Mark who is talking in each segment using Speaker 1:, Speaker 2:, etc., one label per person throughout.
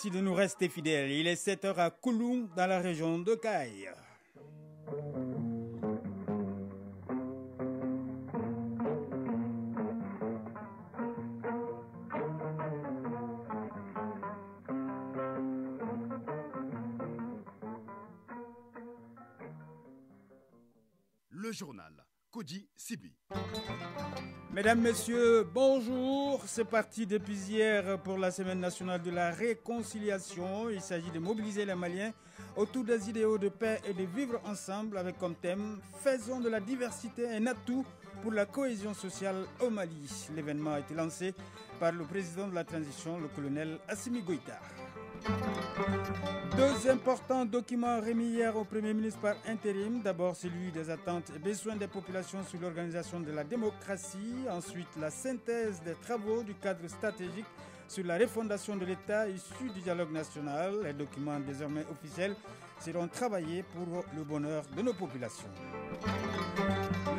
Speaker 1: Merci de nous rester fidèles. Il est 7 heures à Kouloum, dans la région de Caille.
Speaker 2: Le journal Koji Sibi.
Speaker 1: Mesdames, Messieurs, bonjour. C'est parti depuis hier pour la Semaine nationale de la réconciliation. Il s'agit de mobiliser les Maliens autour des idéaux de paix et de vivre ensemble avec comme thème « Faisons de la diversité un atout pour la cohésion sociale au Mali ». L'événement a été lancé par le président de la transition, le colonel Assimi Goïta. Deux importants documents remis hier au Premier ministre par intérim. D'abord celui des attentes et besoins des populations sur l'organisation de la démocratie. Ensuite la synthèse des travaux du cadre stratégique sur la refondation de l'État issu du dialogue national. Les documents désormais officiels seront travaillés pour le bonheur de nos populations.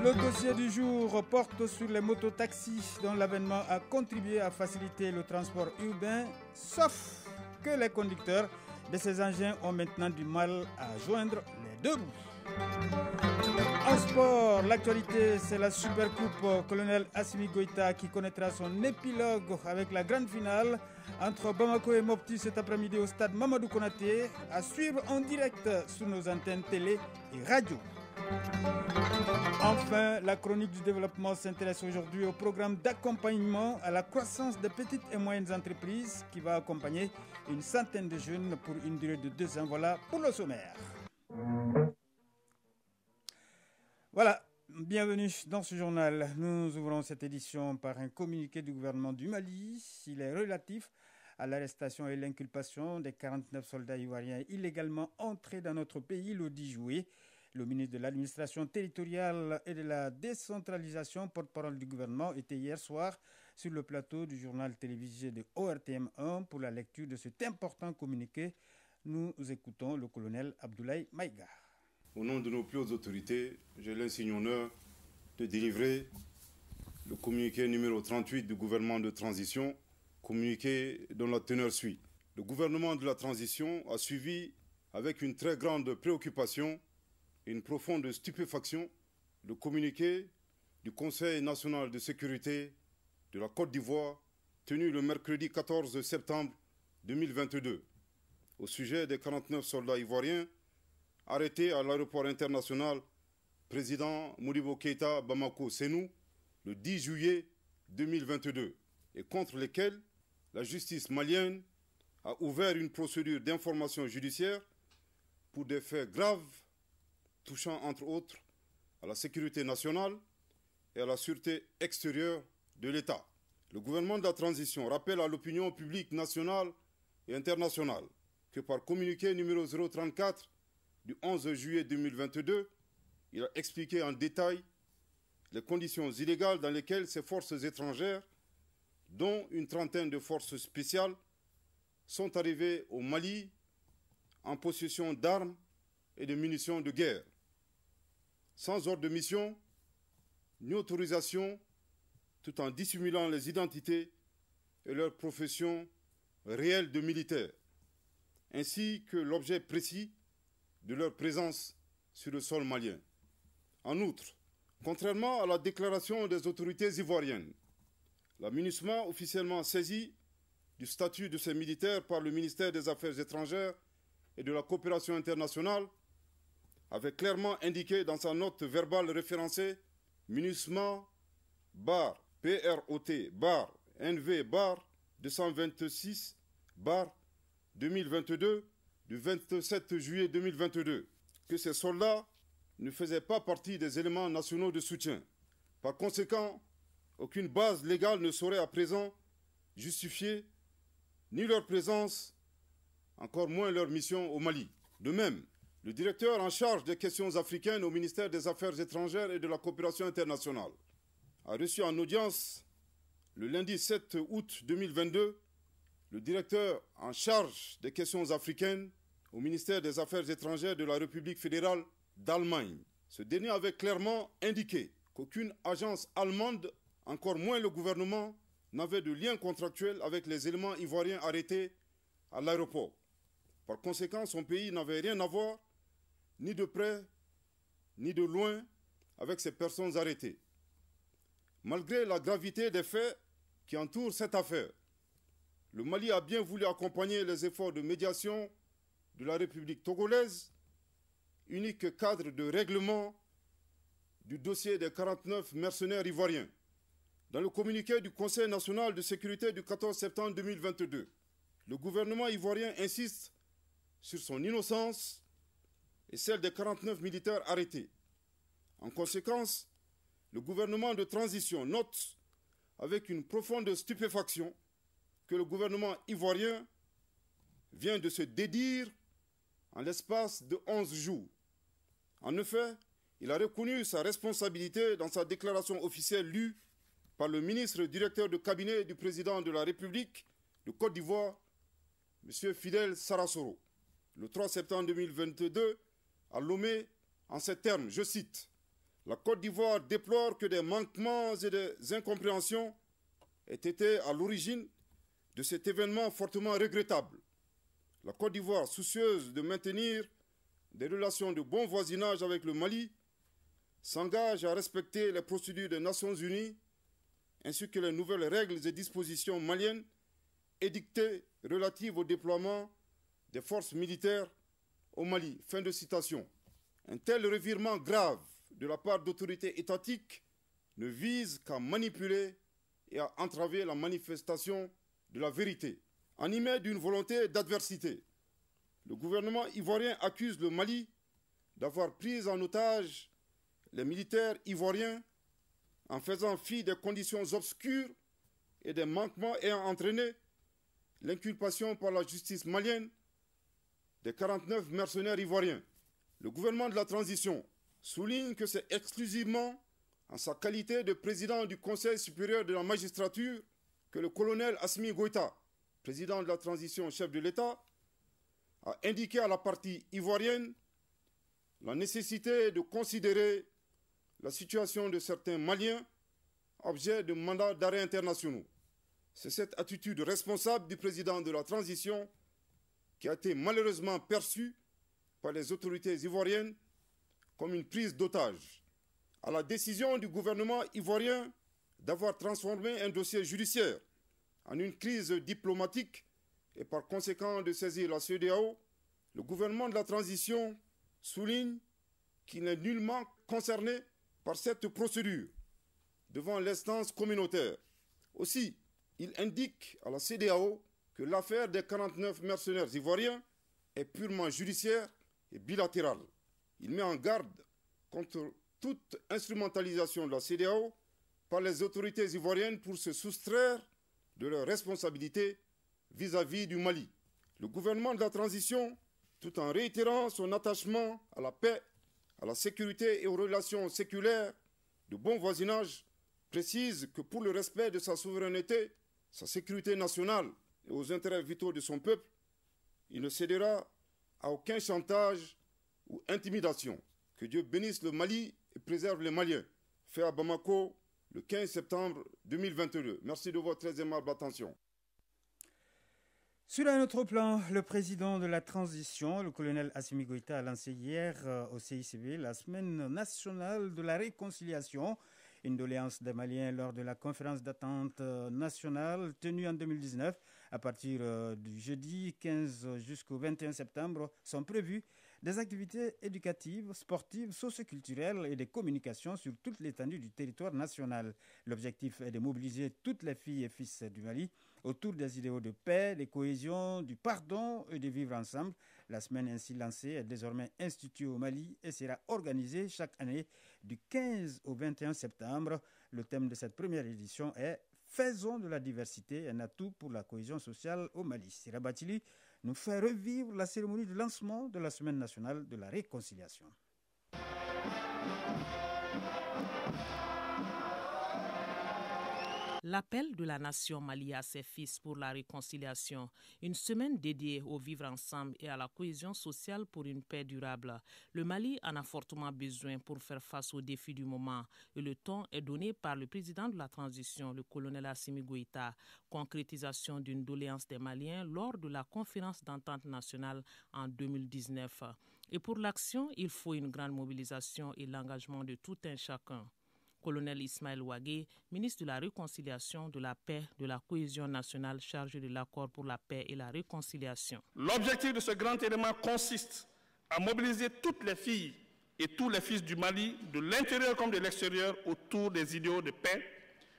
Speaker 1: Le dossier du jour porte sur les mototaxis dont l'avènement a contribué à faciliter le transport urbain, sauf que les conducteurs de ces engins ont maintenant du mal à joindre les deux bouts. En sport, l'actualité, c'est la Supercoupe Colonel Assimi Goïta qui connaîtra son épilogue avec la grande finale entre Bamako et Mopti cet après-midi au stade Mamadou Konaté, à suivre en direct sur nos antennes télé et radio. Enfin, la chronique du développement s'intéresse aujourd'hui au programme d'accompagnement à la croissance des petites et moyennes entreprises qui va accompagner une centaine de jeunes pour une durée de 2 ans. Voilà pour le sommaire. Voilà, bienvenue dans ce journal. Nous ouvrons cette édition par un communiqué du gouvernement du Mali. Il est relatif à l'arrestation et l'inculpation des 49 soldats ivoiriens illégalement entrés dans notre pays le 10 juillet. Le ministre de l'administration territoriale et de la décentralisation, porte-parole du gouvernement, était hier soir sur le plateau du journal télévisé de ORTM1 pour la lecture de cet important communiqué. Nous écoutons le colonel Abdoulaye Maïga.
Speaker 3: Au nom de nos plus hautes autorités, j'ai l'insigne honneur de délivrer le communiqué numéro 38 du gouvernement de transition, communiqué dont la teneur suit. Le gouvernement de la transition a suivi avec une très grande préoccupation et une profonde stupéfaction le communiqué du Conseil national de sécurité de la Côte d'Ivoire tenu le mercredi 14 septembre 2022 au sujet des 49 soldats ivoiriens arrêtés à l'aéroport international président Modibo Keïta Bamako Sénou le 10 juillet 2022 et contre lesquels la justice malienne a ouvert une procédure d'information judiciaire pour des faits graves touchant entre autres à la sécurité nationale et à la sûreté extérieure de l'État. Le gouvernement de la transition rappelle à l'opinion publique nationale et internationale que par communiqué numéro 034 du 11 juillet 2022, il a expliqué en détail les conditions illégales dans lesquelles ces forces étrangères, dont une trentaine de forces spéciales, sont arrivées au Mali en possession d'armes et de munitions de guerre, sans ordre de mission ni autorisation, tout en dissimulant les identités et leur profession réelle de militaires, ainsi que l'objet précis de leur présence sur le sol malien. En outre, contrairement à la déclaration des autorités ivoiriennes, la MINUSMA, officiellement saisie du statut de ces militaires par le ministère des Affaires étrangères et de la coopération internationale, avait clairement indiqué dans sa note verbale référencée MINUSMA bar PROT bar NV bar 226 bar 2022 du 27 juillet 2022 que ces soldats ne faisaient pas partie des éléments nationaux de soutien. Par conséquent, aucune base légale ne saurait à présent justifier ni leur présence, encore moins leur mission au Mali. De même, le directeur en charge des questions africaines au ministère des Affaires étrangères et de la coopération internationale a reçu en audience le lundi 7 août 2022 le directeur en charge des questions africaines au ministère des Affaires étrangères de la République fédérale d'Allemagne. Ce dernier avait clairement indiqué qu'aucune agence allemande, encore moins le gouvernement, n'avait de lien contractuel avec les éléments ivoiriens arrêtés à l'aéroport. Par conséquent, son pays n'avait rien à voir, ni de près, ni de loin, avec ces personnes arrêtées. Malgré la gravité des faits qui entourent cette affaire, le Mali a bien voulu accompagner les efforts de médiation de la République togolaise, unique cadre de règlement du dossier des 49 mercenaires ivoiriens. Dans le communiqué du Conseil national de sécurité du 14 septembre 2022, le gouvernement ivoirien insiste sur son innocence et celle des 49 militaires arrêtés. En conséquence, le gouvernement de transition note avec une profonde stupéfaction que le gouvernement ivoirien vient de se dédire en l'espace de 11 jours. En effet, il a reconnu sa responsabilité dans sa déclaration officielle lue par le ministre directeur de cabinet du président de la République de Côte d'Ivoire, M. Fidel Sarasoro, le 3 septembre 2022, à Lomé, en ces termes, je cite, « La Côte d'Ivoire déplore que des manquements et des incompréhensions aient été à l'origine de cet événement fortement regrettable. La Côte d'Ivoire, soucieuse de maintenir des relations de bon voisinage avec le Mali, s'engage à respecter les procédures des Nations Unies ainsi que les nouvelles règles et dispositions maliennes édictées relatives au déploiement des forces militaires au Mali. » Fin de citation. Un tel revirement grave de la part d'autorités étatiques ne vise qu'à manipuler et à entraver la manifestation de la vérité. Animé d'une volonté d'adversité, le gouvernement ivoirien accuse le Mali d'avoir pris en otage les militaires ivoiriens en faisant fi des conditions obscures et des manquements ayant entraîné l'inculpation par la justice malienne des 49 mercenaires ivoiriens. Le gouvernement de la transition souligne que c'est exclusivement en sa qualité de président du Conseil supérieur de la magistrature que le colonel Assimi Goïta, président de la transition, chef de l'État, a indiqué à la partie ivoirienne la nécessité de considérer la situation de certains Maliens objet de mandats d'arrêt internationaux. C'est cette attitude responsable du président de la transition qui a été malheureusement perçue par les autorités ivoiriennes comme une prise d'otage. À la décision du gouvernement ivoirien d'avoir transformé un dossier judiciaire en une crise diplomatique et par conséquent de saisir la CEDEAO, le gouvernement de la transition souligne qu'il n'est nullement concerné par cette procédure devant l'instance communautaire. Aussi, il indique à la CEDEAO que l'affaire des 49 mercenaires ivoiriens est purement judiciaire et bilatérale. Il met en garde contre toute instrumentalisation de la CEDEAO par les autorités ivoiriennes pour se soustraire de leurs responsabilités vis-à-vis du Mali. Le gouvernement de la transition, tout en réitérant son attachement à la paix, à la sécurité et aux relations séculaires de bon voisinage, précise que pour le respect de sa souveraineté, sa sécurité nationale et aux intérêts vitaux de son peuple, il ne cédera à aucun chantage ou intimidation. Que Dieu bénisse le Mali et préserve les Maliens. Fait à Bamako le 15 septembre 2022. Merci de votre très aimable attention.
Speaker 1: Sur un autre plan, le président de la transition, le colonel Assimi Goïta, a lancé hier au CICB la semaine nationale de la réconciliation, une doléance des Maliens lors de la conférence d'attente nationale tenue en 2019. À partir du jeudi 15 jusqu'au 21 septembre sont prévues des activités éducatives, sportives, socio-culturelles et des communications sur toute l'étendue du territoire national. L'objectif est de mobiliser toutes les filles et fils du Mali autour des idéaux de paix, de cohésion, du pardon et de vivre ensemble. La semaine ainsi lancée est désormais instituée au Mali et sera organisée chaque année du 15 au 21 septembre. Le thème de cette première édition est « Faisons de la diversité un atout pour la cohésion sociale au Mali ». Sira Batili nous fait revivre la cérémonie de lancement de la Semaine nationale de la réconciliation.
Speaker 4: L'appel de la nation Mali à ses fils pour la réconciliation, une semaine dédiée au vivre ensemble et à la cohésion sociale pour une paix durable. Le Mali en a fortement besoin pour faire face aux défis du moment et le ton est donné par le président de la transition, le colonel Assimi Goïta, concrétisation d'une doléance des Maliens lors de la conférence d'entente nationale en 2019. Et pour l'action, il faut une grande mobilisation et l'engagement de tout un chacun. Colonel Ismaël Ouagué, ministre de la Réconciliation, de la Paix, de la Cohésion nationale, chargé de l'accord pour la paix et la réconciliation.
Speaker 5: L'objectif de ce grand élément consiste à mobiliser toutes les filles et tous les fils du Mali, de l'intérieur comme de l'extérieur, autour des idéaux de paix,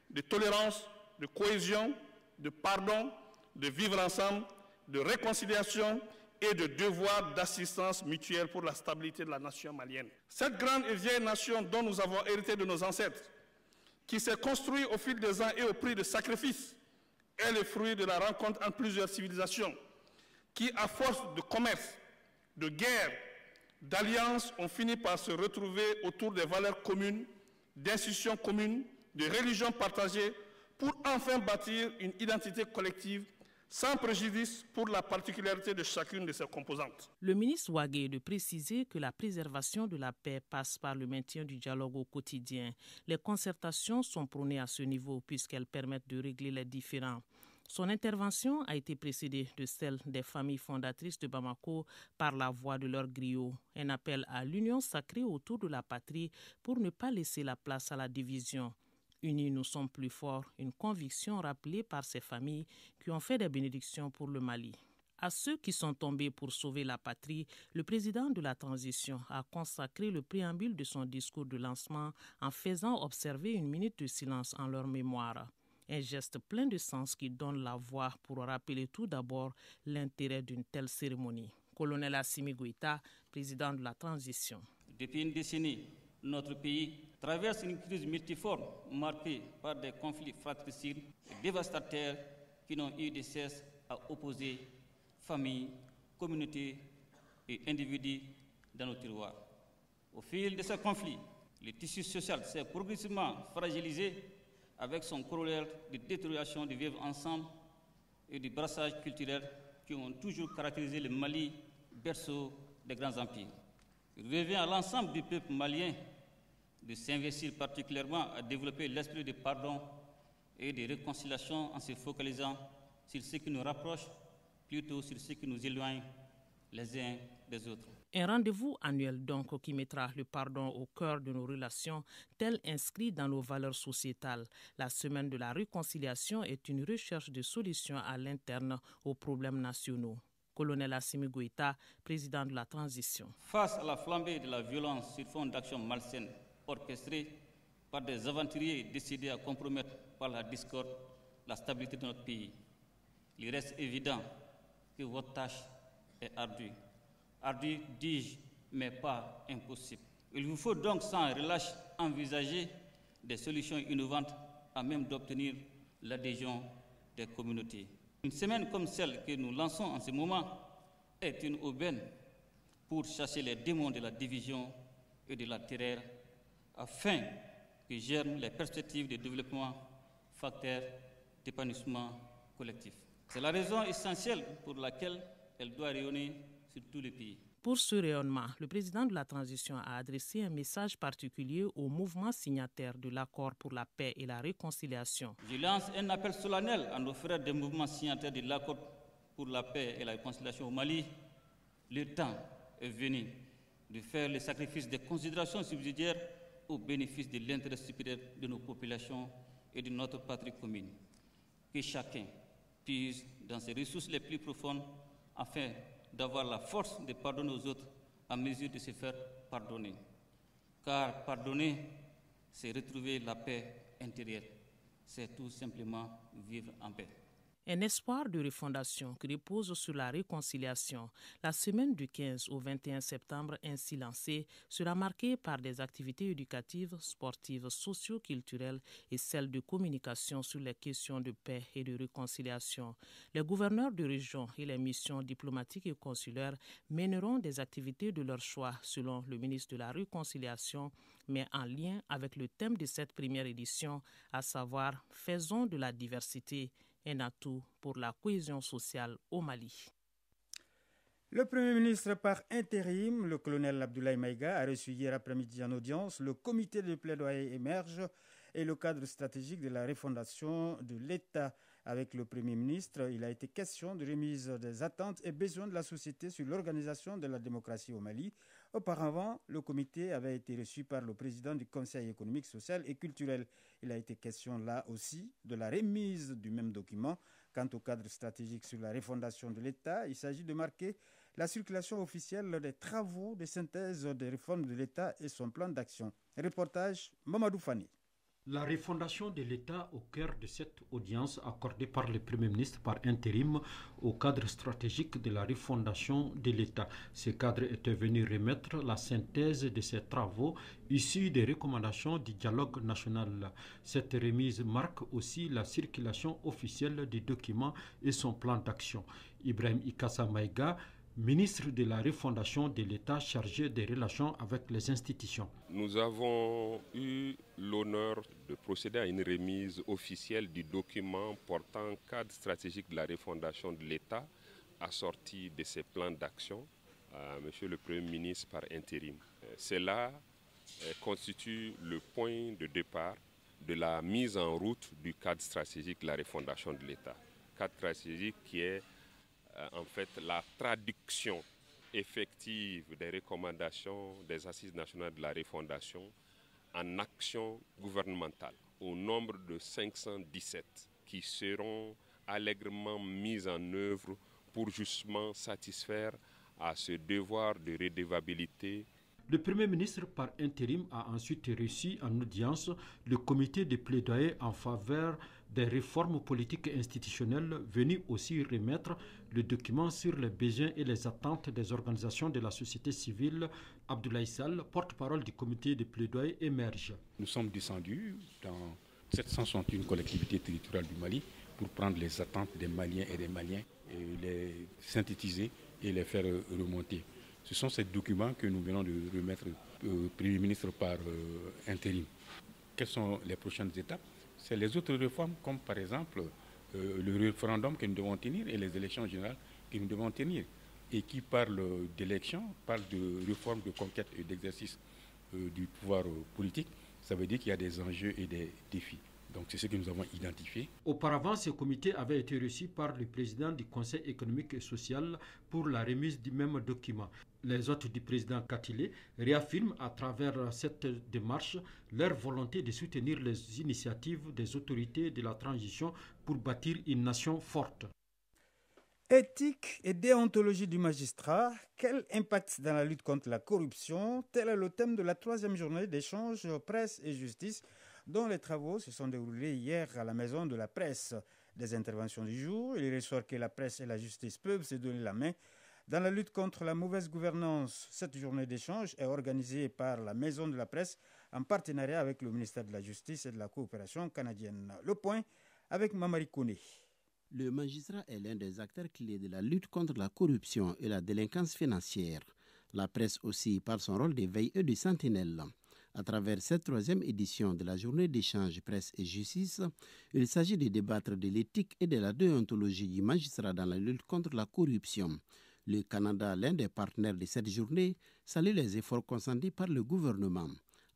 Speaker 5: de tolérance, de cohésion, de pardon, de vivre ensemble, de réconciliation et de devoir d'assistance mutuelle pour la stabilité de la nation malienne. Cette grande et vieille nation dont nous avons hérité de nos ancêtres, qui s'est construite au fil des ans et au prix de sacrifices, est le fruit de la rencontre entre plusieurs civilisations, qui, à force de commerce, de guerre, d'alliances, ont fini par se retrouver autour des valeurs communes, d'institutions communes, de religions partagées, pour enfin bâtir une identité collective sans préjudice pour la particularité de chacune de ses composantes.
Speaker 4: Le ministre Ouagué est de préciser que la préservation de la paix passe par le maintien du dialogue au quotidien. Les concertations sont prônées à ce niveau puisqu'elles permettent de régler les différends. Son intervention a été précédée de celle des familles fondatrices de Bamako par la voix de leur griot. Un appel à l'union sacrée autour de la patrie pour ne pas laisser la place à la division. Unis, nous sommes plus forts, une conviction rappelée par ces familles qui ont fait des bénédictions pour le Mali. À ceux qui sont tombés pour sauver la patrie, le président de la transition a consacré le préambule de son discours de lancement en faisant observer une minute de silence en leur mémoire. Un geste plein de sens qui donne la voix pour rappeler tout d'abord l'intérêt d'une telle cérémonie. Colonel Assimi Goïta, président de la transition.
Speaker 6: Depuis une décennie, notre pays traverse une crise multiforme marquée par des conflits fratricides et dévastateurs qui n'ont eu de cesse à opposer familles, communautés et individus dans nos terroirs. Au fil de ces conflits, le tissu social s'est progressivement fragilisé avec son corollaire de détérioration du vivre ensemble et du brassage culturel qui ont toujours caractérisé le Mali, berceau des grands empires. Il revient à l'ensemble du peuple malien de s'investir particulièrement à développer l'esprit de pardon et de réconciliation en se focalisant sur ce qui nous rapproche plutôt sur ce qui nous éloigne les uns des autres.
Speaker 4: Un rendez-vous annuel donc qui mettra le pardon au cœur de nos relations, tel inscrit dans nos valeurs sociétales. La semaine de la réconciliation est une recherche de solutions à l'interne aux problèmes nationaux. Colonel Assimi Goïta, président de la transition.
Speaker 6: Face à la flambée de la violence sur fond d'actions malsaines orchestrées par des aventuriers décidés à compromettre par la discorde la stabilité de notre pays, il reste évident que votre tâche est ardue. Ardue, dis-je, mais pas impossible. Il vous faut donc sans relâche envisager des solutions innovantes à même d'obtenir l'adhésion des communautés. Une semaine comme celle que nous lançons en ce moment est une aubaine pour chasser les démons de la division et de la terreur afin que germent les perspectives de développement, facteurs d'épanouissement collectif. C'est la raison essentielle pour laquelle elle doit rayonner sur tout le pays.
Speaker 4: Pour ce rayonnement, le président de la transition a adressé un message particulier au mouvement signataire de l'accord pour la paix et la réconciliation.
Speaker 6: Je lance un appel solennel à nos frères des mouvements signataires de l'accord pour la paix et la réconciliation au Mali. Le temps est venu de faire le sacrifice des considérations subsidiaires au bénéfice de l'intérêt supérieur de nos populations et de notre patrie commune. Que chacun puise dans ses ressources les plus profondes afin d'avoir la force de pardonner aux autres à mesure de se faire pardonner. Car pardonner, c'est retrouver la paix intérieure. C'est tout simplement vivre en paix.
Speaker 4: Un espoir de refondation qui repose sur la réconciliation. La semaine du 15 au 21 septembre ainsi lancée sera marquée par des activités éducatives, sportives, socio-culturelles et celles de communication sur les questions de paix et de réconciliation. Les gouverneurs de région et les missions diplomatiques et consulaires mèneront des activités de leur choix selon le ministre de la Réconciliation, mais en lien avec le thème de cette première édition, à savoir « Faisons de la diversité un atout pour la cohésion sociale au Mali ».
Speaker 1: Le Premier ministre par intérim, le colonel Abdoulaye Maïga, a reçu hier après-midi en audience le comité de plaidoyer émerge et le cadre stratégique de la refondation de l'État. Avec le Premier ministre, il a été question de remise des attentes et besoins de la société sur l'organisation de la démocratie au Mali. Auparavant, le comité avait été reçu par le président du Conseil économique, social et culturel. Il a été question là aussi de la remise du même document. Quant au cadre stratégique sur la refondation de l'État, il s'agit de marquer la circulation officielle des travaux de synthèse des réformes de l'État et son plan d'action. Reportage Mamadou Fani.
Speaker 7: La refondation de l'État au cœur de cette audience accordée par le Premier ministre par intérim au cadre stratégique de la refondation de l'État. Ce cadre était venu remettre la synthèse de ces travaux issus des recommandations du dialogue national. Cette remise marque aussi la circulation officielle du document et son plan d'action. Ibrahim Ikassa Maïga, ministre de la refondation de l'État chargé des relations avec les institutions.
Speaker 8: Nous avons eu l'honneur de procéder à une remise officielle du document portant cadre stratégique de la refondation de l'État, assorti de ses plans d'action à Monsieur le Premier ministre par intérim. Cela constitue le point de départ de la mise en route du cadre stratégique de la refondation de l'État. Cadre stratégique qui est en fait la traduction effective des recommandations des Assises nationales de la refondation en action gouvernementale, au nombre de 517 qui seront allègrement mises en œuvre pour justement satisfaire à ce devoir de redevabilité.
Speaker 7: Le Premier ministre par intérim a ensuite reçu en audience le comité de plaidoyer en faveur des réformes politiques et institutionnelles, venu aussi remettre le document sur les besoins et les attentes des organisations de la société civile. Abdoulaye Sall, porte-parole du comité de plaidoyer, émerge.
Speaker 9: Nous sommes descendus dans 761 collectivités territoriales du Mali pour prendre les attentes des Maliens et des Maliens, et les synthétiser et les faire remonter. Ce sont ces documents que nous venons de remettre au Premier ministre par intérim. Quelles sont les prochaines étapes? C'est les autres réformes, comme par exemple le référendum que nous devons tenir et les élections générales que nous devons tenir. Et qui parle d'élections, parle de réforme, de conquête et d'exercice du pouvoir politique. Ça veut dire qu'il y a des enjeux et des défis. Donc c'est ce que nous avons identifié.
Speaker 7: Auparavant, ce comité avait été reçu par le président du Conseil économique et social pour la remise du même document. Les hôtes du président Katilé réaffirment à travers cette démarche leur volonté de soutenir les initiatives des autorités de la transition pour bâtir une nation forte.
Speaker 1: Éthique et déontologie du magistrat, quel impact dans la lutte contre la corruption? Tel est le thème de la 3e journée d'échange presse et justice, dont les travaux se sont déroulés hier à la Maison de la Presse. Des interventions du jour, il ressort que la presse et la justice peuvent se donner la main dans la lutte contre la mauvaise gouvernance. Cette journée d'échange est organisée par la Maison de la Presse en partenariat avec le ministère de la Justice et de la Coopération canadienne. Le point avec Mamari Kone.
Speaker 10: Le magistrat est l'un des acteurs clés de la lutte contre la corruption et la délinquance financière. La presse aussi par son rôle de veille et de sentinelle. À travers cette 3e édition de la journée d'échange presse et justice, il s'agit de débattre de l'éthique et de la déontologie du magistrat dans la lutte contre la corruption. Le Canada, l'un des partenaires de cette journée, salue les efforts consentis par le gouvernement.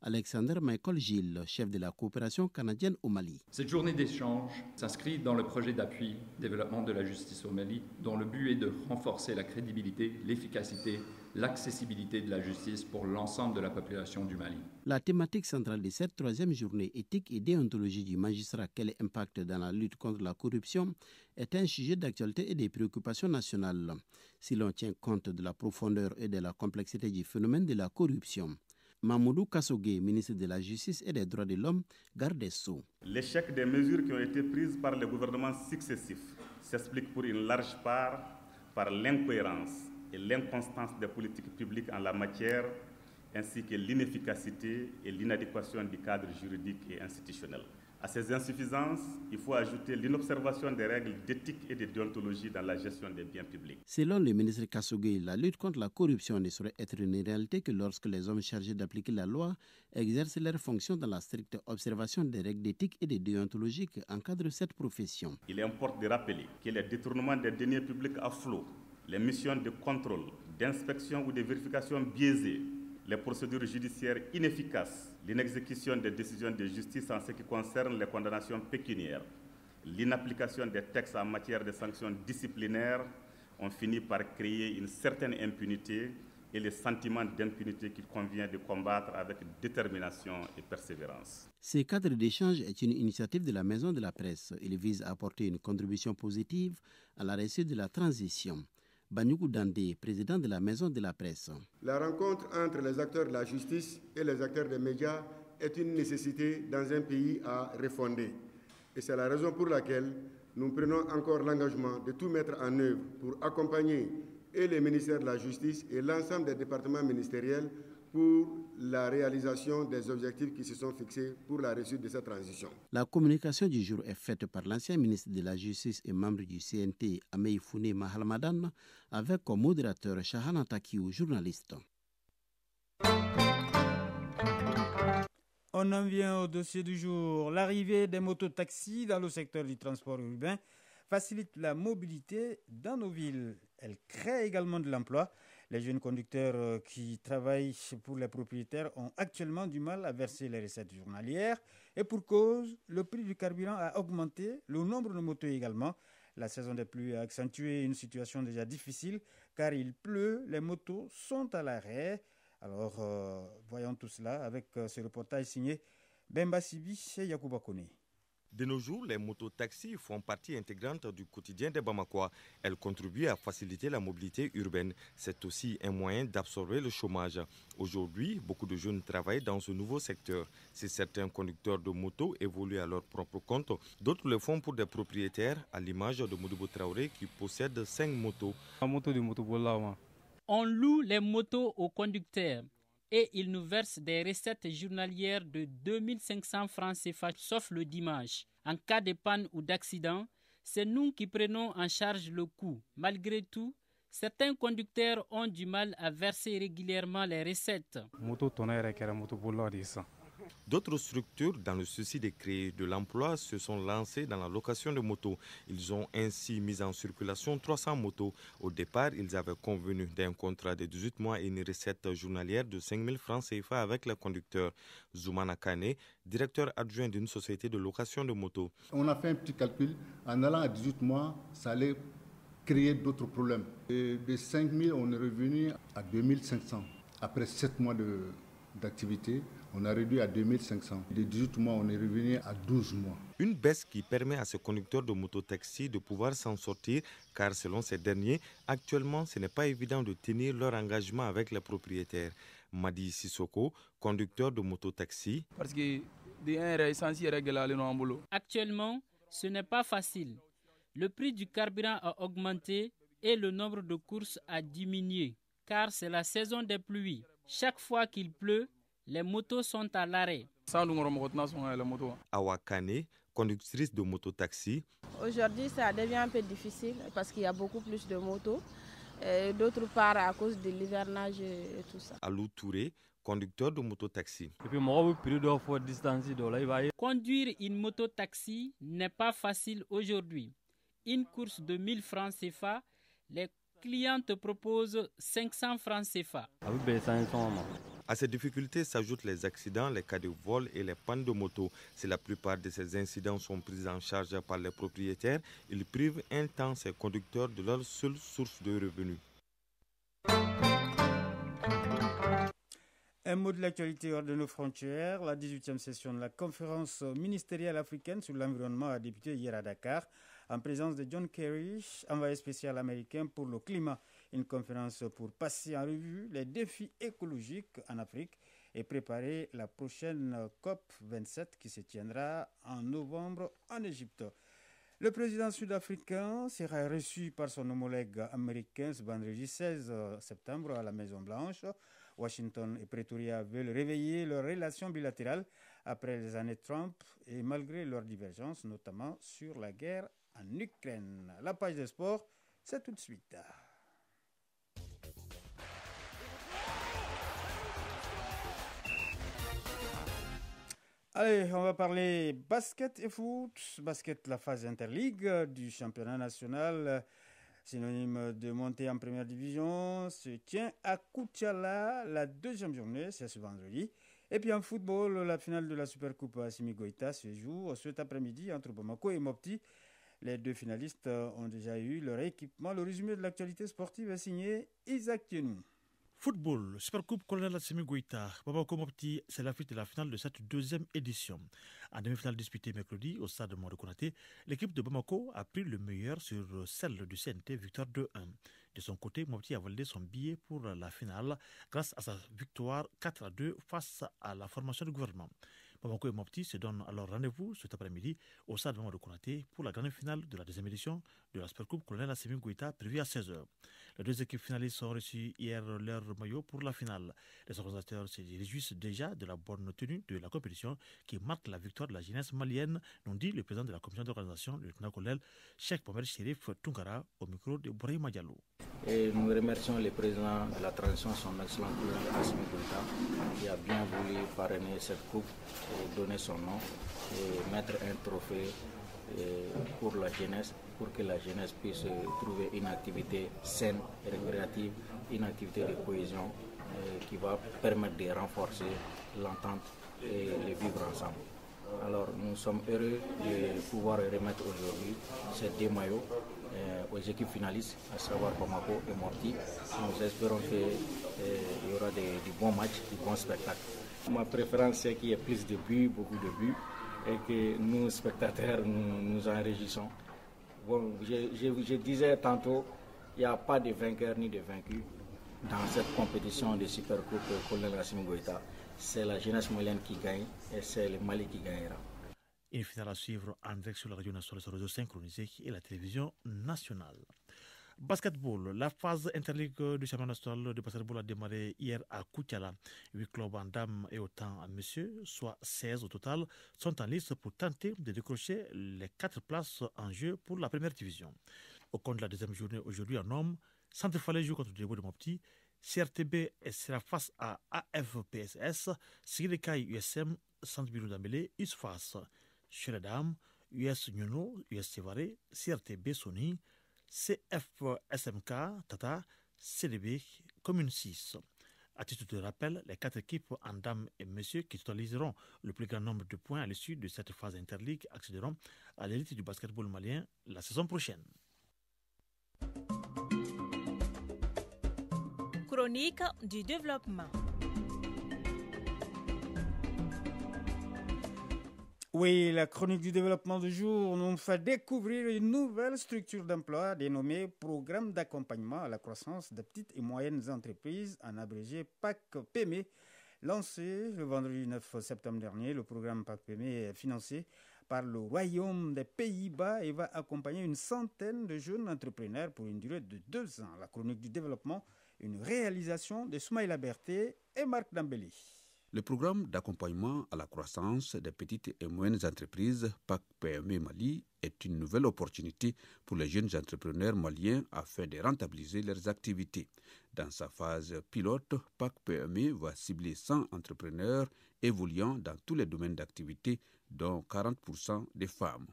Speaker 10: Alexander Michael Gilles, chef de la coopération canadienne au Mali.
Speaker 11: Cette journée d'échange s'inscrit dans le projet d'appui développement de la justice au Mali, dont le but est de renforcer la crédibilité, l'efficacité, l'accessibilité de la justice pour l'ensemble de la population du Mali.
Speaker 10: La thématique centrale de cette 3e journée éthique et déontologie du magistrat, quel impact dans la lutte contre la corruption, est un sujet d'actualité et des préoccupations nationales, si l'on tient compte de la profondeur et de la complexité du phénomène de la corruption. Mamoudou Kassogué, ministre de la Justice et des Droits de l'Homme, garde des Sceaux.
Speaker 12: L'échec des mesures qui ont été prises par les gouvernements successifs s'explique pour une large part par l'incohérence et l'inconstance des politiques publiques en la matière, ainsi que l'inefficacité et l'inadéquation du cadre juridique et institutionnel. À ces insuffisances, il faut ajouter l'inobservation des règles d'éthique et de déontologie dans la gestion des biens publics.
Speaker 10: Selon le ministre Kassougui, la lutte contre la corruption ne saurait être une réalité que lorsque les hommes chargés d'appliquer la loi exercent leurs fonctions dans la stricte observation des règles d'éthique et de déontologie qui encadrent cette profession.
Speaker 12: Il importe de rappeler que les détournements des deniers publics à flot, les missions de contrôle, d'inspection ou de vérification biaisées, les procédures judiciaires inefficaces, l'inexécution des décisions de justice en ce qui concerne les condamnations pécuniaires, l'inapplication des textes en matière de sanctions disciplinaires ont fini par créer une certaine impunité et le sentiment d'impunité qu'il convient de combattre avec détermination et persévérance.
Speaker 10: Ce cadre d'échange est une initiative de la Maison de la Presse. Il vise à apporter une contribution positive à la réussite de la transition. Banyugu Dandé, président de la Maison de la Presse.
Speaker 13: La rencontre entre les acteurs de la justice et les acteurs des médias est une nécessité dans un pays à refonder. Et c'est la raison pour laquelle nous prenons encore l'engagement de tout mettre en œuvre pour accompagner et les ministères de la Justice et l'ensemble des départements ministériels pour la réalisation des objectifs qui se sont fixés pour la réussite de cette transition.
Speaker 10: La communication du jour est faite par l'ancien ministre de la Justice et membre du CNT, Ameifoune Mahalmadan, avec comme modérateur Shahana Takiou, journaliste.
Speaker 1: On en vient au dossier du jour. L'arrivée des mototaxis dans le secteur du transport urbain facilite la mobilité dans nos villes. Elle crée également de l'emploi. Les jeunes conducteurs qui travaillent pour les propriétaires ont actuellement du mal à verser les recettes journalières. Et pour cause, le prix du carburant a augmenté, le nombre de motos également. La saison des pluies a accentué une situation déjà difficile car il pleut, les motos sont à l'arrêt. Alors, voyons tout cela avec ce reportage signé Bemba Sibi et Yacouba Kone.
Speaker 14: De nos jours, les mototaxis font partie intégrante du quotidien des Bamakois. Elles contribuent à faciliter la mobilité urbaine. C'est aussi un moyen d'absorber le chômage. Aujourd'hui, beaucoup de jeunes travaillent dans ce nouveau secteur. Si certains conducteurs de motos évoluent à leur propre compte, d'autres le font pour des propriétaires, à l'image de Modibo Traoré qui possède 5 motos.
Speaker 15: On loue les motos aux conducteurs et ils nous versent des recettes journalières de 2500 francs CFA, sauf le dimanche. En cas de panne ou d'accident, c'est nous qui prenons en charge le coût. Malgré tout, certains conducteurs ont du mal à verser régulièrement les recettes.
Speaker 14: D'autres structures, dans le souci de créer de l'emploi, se sont lancées dans la location de motos. Ils ont ainsi mis en circulation 300 motos. Au départ, ils avaient convenu d'un contrat de 18 mois et une recette journalière de 5 000 francs CFA avec les conducteurs. Zoumana Kane, directeur adjoint d'une société de location de motos.
Speaker 16: On a fait un petit calcul. En allant à 18 mois, ça allait créer d'autres problèmes. Et de 5 000, on est revenu à 2 500. Après 7 mois d'activité, on a réduit à 2500. De 18 mois, on est revenu à 12 mois.
Speaker 14: Une baisse qui permet à ces conducteurs de mototaxi de pouvoir s'en sortir, car selon ces derniers, actuellement, ce n'est pas évident de tenir leur engagement avec les propriétaires. Madi Sissoko, conducteur de mototaxi.
Speaker 15: Actuellement, ce n'est pas facile. Le prix du carburant a augmenté et le nombre de courses a diminué, car c'est la saison des pluies. Chaque fois qu'il pleut, les motos sont à l'arrêt.
Speaker 14: Awa Kane, conductrice de mototaxi.
Speaker 17: Aujourd'hui, ça devient un peu difficile parce qu'il y a beaucoup plus de motos. D'autre part, à cause de l'hivernage et tout ça.
Speaker 14: Alou Touré, conducteur de mototaxi.
Speaker 15: Conduire une mototaxi n'est pas facile aujourd'hui. Une course de 1000 francs CFA, les clients te proposent 500 francs CFA.
Speaker 14: À ces difficultés s'ajoutent les accidents, les cas de vol et les pannes de moto. Si la plupart de ces incidents sont pris en charge par les propriétaires, ils privent un temps ces conducteurs de leur seule source de revenus.
Speaker 1: Un mot de l'actualité hors de nos frontières. La 18e session de la conférence ministérielle africaine sur l'environnement a débuté hier à Dakar en présence de John Kerry, envoyé spécial américain pour le climat. Une conférence pour passer en revue les défis écologiques en Afrique et préparer la prochaine COP27 qui se tiendra en novembre en Égypte. Le président sud-africain sera reçu par son homologue américain ce vendredi 16 septembre à la Maison-Blanche. Washington et Pretoria veulent réveiller leurs relations bilatérales après les années Trump et malgré leurs divergences, notamment sur la guerre en Ukraine. La page des sports, c'est tout de suite. Allez, on va parler basket et foot. Basket, la phase interligue du championnat national, synonyme de montée en première division, se tient à Koutiala. La deuxième journée, c'est ce vendredi. Et puis en football, la finale de la Supercoupe Assimi Goïta se joue cet après-midi entre Bamako et Mopti. Les deux finalistes ont déjà eu leur équipement. Le résumé de l'actualité sportive est signé Isaac Tienou.
Speaker 18: Football, Supercoupe Colonel Assimi Goïta, Bamako Mopti, c'est l'affiche de la finale de cette deuxième édition. En demi-finale disputée mercredi au stade Moro Konaté, l'équipe de Bamako a pris le meilleur sur celle du CNT, victoire 2-1. De son côté, Mopti a validé son billet pour la finale grâce à sa victoire 4-2 face à la formation du gouvernement. Bamako et Mopti se donnent alors rendez-vous cet après-midi au stade Moro Konaté pour la grande finale de la deuxième édition de la Supercoupe Colonel Assimi Goïta prévue à 16h. Les deux équipes finalistes ont reçu hier leur maillot pour la finale. Les organisateurs se réjouissent déjà de la bonne tenue de la compétition qui marque la victoire de la jeunesse malienne, nous dit le président de la commission d'organisation, le lieutenant-colonel Cheikh Mohamed Chérif Tungara, au micro de Bourahima Diallo.
Speaker 19: Et nous remercions le président de la transition, son excellent colonel Assimi Goïta, qui a bien voulu parrainer cette coupe et donner son nom et mettre un trophée pour la jeunesse, pour que la jeunesse puisse trouver une activité saine et récréative, une activité de cohésion qui va permettre de renforcer l'entente et le vivre ensemble. Alors nous sommes heureux de pouvoir remettre aujourd'hui ces deux maillots aux équipes finalistes, à savoir Bamako et Mopti. Nous espérons qu'il y aura du bons matchs, du bons spectacles. Ma préférence, c'est qu'il y ait plus de buts, beaucoup de buts, et que nous, spectateurs, nous en réjouissons. Bon, je disais tantôt, il n'y a pas de vainqueur ni de vaincu dans cette compétition de Supercoupe Colonel Assimi Goïta. C'est la jeunesse malienne qui gagne et c'est le Mali qui gagnera.
Speaker 18: Une finale à suivre en direct sur la radio nationale, sur le réseau synchronisé et la télévision nationale. Basketball, la phase interligue du championnat national de basketball a démarré hier à Koutiala. 8 clubs en dames et autant en messieurs, soit 16 au total, sont en liste pour tenter de décrocher les 4 places en jeu pour la première division. Au compte de la deuxième journée aujourd'hui en hommes, Centre-Falais joue contre Djebo de Mopti, CRTB sera face à AFPSS, Sigirikai USM, Centre Birou d'Ambélé, USFAS. Chez les dames, US Nyuno, US Tivaré, CRTB Sony, CFSMK, Tata, CDB, Commune 6. À titre de rappel, les 4 équipes en dames et messieurs qui totaliseront le plus grand nombre de points à l'issue de cette phase interligue accéderont à l'élite du basketball malien la saison prochaine.
Speaker 20: Chronique du développement.
Speaker 1: Oui, la chronique du développement du jour nous fait découvrir une nouvelle structure d'emploi dénommée Programme d'accompagnement à la croissance des petites et moyennes entreprises, en abrégé PAC-PME. Lancé le vendredi 9 septembre dernier, le programme PAC-PME est financé par le Royaume des Pays-Bas et va accompagner une centaine de jeunes entrepreneurs pour une durée de 2 ans. La chronique du développement, une réalisation de Soumaïla Berté et Marc Dambélé.
Speaker 21: Le programme d'accompagnement à la croissance des petites et moyennes entreprises PAC-PME Mali est une nouvelle opportunité pour les jeunes entrepreneurs maliens afin de rentabiliser leurs activités. Dans sa phase pilote, PAC-PME va cibler 100 entrepreneurs évoluant dans tous les domaines d'activité, dont 40% des femmes.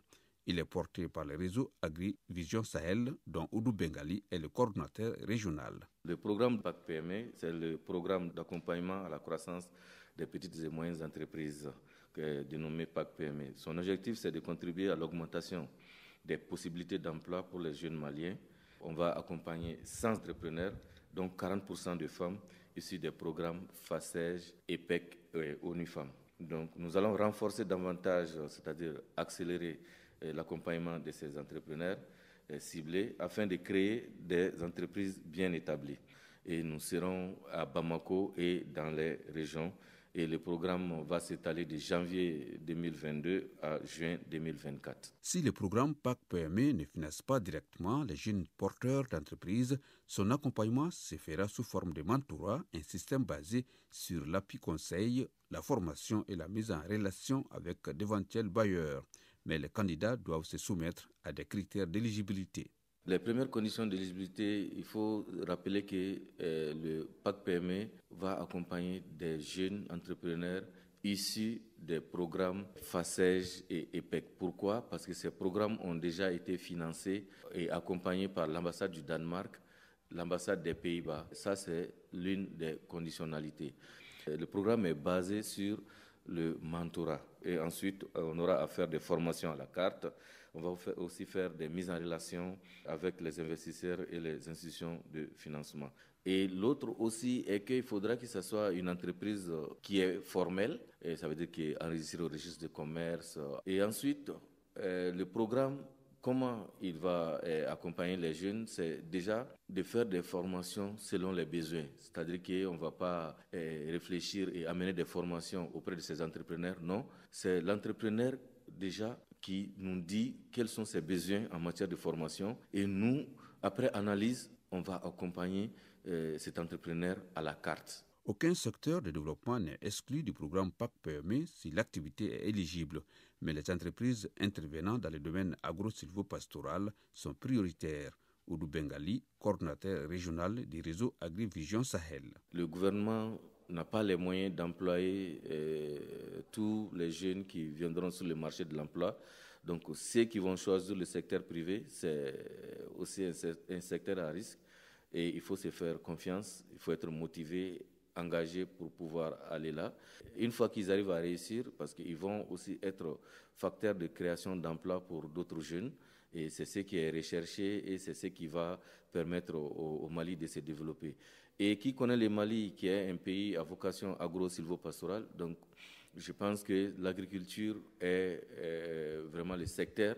Speaker 21: Il est porté par le réseau Agri-Vision Sahel, dont Oudou Bengali est le coordinateur régional.
Speaker 22: Le programme PAC-PME, c'est le programme d'accompagnement à la croissance des petites et moyennes entreprises dénommé PAC-PME. Son objectif, c'est de contribuer à l'augmentation des possibilités d'emploi pour les jeunes maliens. On va accompagner 100 entrepreneurs, dont 40% de femmes, issus des programmes FACEJ, EPEC et ONU Femmes. Donc, nous allons renforcer davantage, c'est-à-dire accélérer l'accompagnement de ces entrepreneurs ciblés afin de créer des entreprises bien établies. Et nous serons à Bamako et dans les régions Et le programme va s'étaler de janvier 2022 à juin 2024.
Speaker 21: Si le programme PAC-PME ne finance pas directement les jeunes porteurs d'entreprises, son accompagnement se fera sous forme de mentorat, un système basé sur l'appui conseil, la formation et la mise en relation avec d'éventuels bailleurs. Mais les candidats doivent se soumettre à des critères d'éligibilité.
Speaker 22: Les premières conditions d'éligibilité, il faut rappeler que le PAC-PME va accompagner des jeunes entrepreneurs issus des programmes FACEJ et EPEC. Pourquoi? Parce que ces programmes ont déjà été financés et accompagnés par l'ambassade du Danemark, l'ambassade des Pays-Bas. Ça, c'est l'une des conditionnalités. Le programme est basé sur le mentorat. Et ensuite, on aura à faire des formations à la carte. On va aussi faire des mises en relation avec les investisseurs et les institutions de financement. Et l'autre aussi est qu'il faudra que ce soit une entreprise qui est formelle, et ça veut dire qui est enregistrée au registre de commerce. Et ensuite, le programme, comment il va accompagner les jeunes, c'est déjà de faire des formations selon les besoins. C'est-à-dire qu'on ne va pas réfléchir et amener des formations auprès de ces entrepreneurs. Non, c'est l'entrepreneur déjà qui nous dit quels sont ses besoins en matière de formation. Et nous, après analyse, on va accompagner cet entrepreneur à la carte.
Speaker 21: Aucun secteur de développement n'est exclu du programme PAC-PME si l'activité est éligible, mais les entreprises intervenant dans le domaine agro-silvopastoral sont prioritaires. Oudou Bengali, coordinateur régional du réseau AgriVision Sahel.
Speaker 22: Le gouvernement n'a pas les moyens d'employer tous les jeunes qui viendront sur le marché de l'emploi. Donc ceux qui vont choisir le secteur privé, c'est aussi un secteur à risque. Et il faut se faire confiance, il faut être motivé, engagé pour pouvoir aller là. Une fois qu'ils arrivent à réussir, parce qu'ils vont aussi être facteurs de création d'emplois pour d'autres jeunes, et c'est ce qui est recherché et c'est ce qui va permettre au Mali de se développer. Et qui connaît le Mali, qui est un pays à vocation agro-silvopastorale, donc je pense que l'agriculture est vraiment le secteur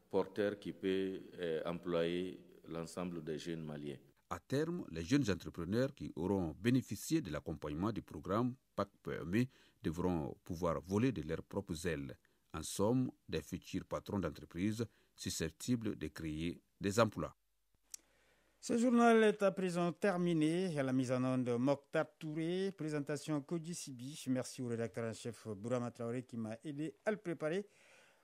Speaker 22: porteur qui peut employer l'ensemble des jeunes maliens.
Speaker 21: À terme, les jeunes entrepreneurs qui auront bénéficié de l'accompagnement du programme PAC-PME devront pouvoir voler de leurs propres ailes. En somme, des futurs patrons d'entreprises susceptibles de créer des emplois.
Speaker 1: Ce journal est à présent terminé. À la mise en onde, Mokhtar Touré, présentation Koji Sibi. Merci au rédacteur en chef Bourama Traoré qui m'a aidé à le préparer.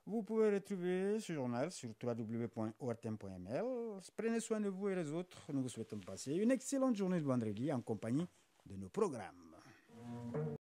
Speaker 1: Vous pouvez retrouver ce journal sur www.ortm.ml. Prenez soin de vous et les autres. Nous vous souhaitons passer une excellente journée de vendredi en compagnie de nos programmes.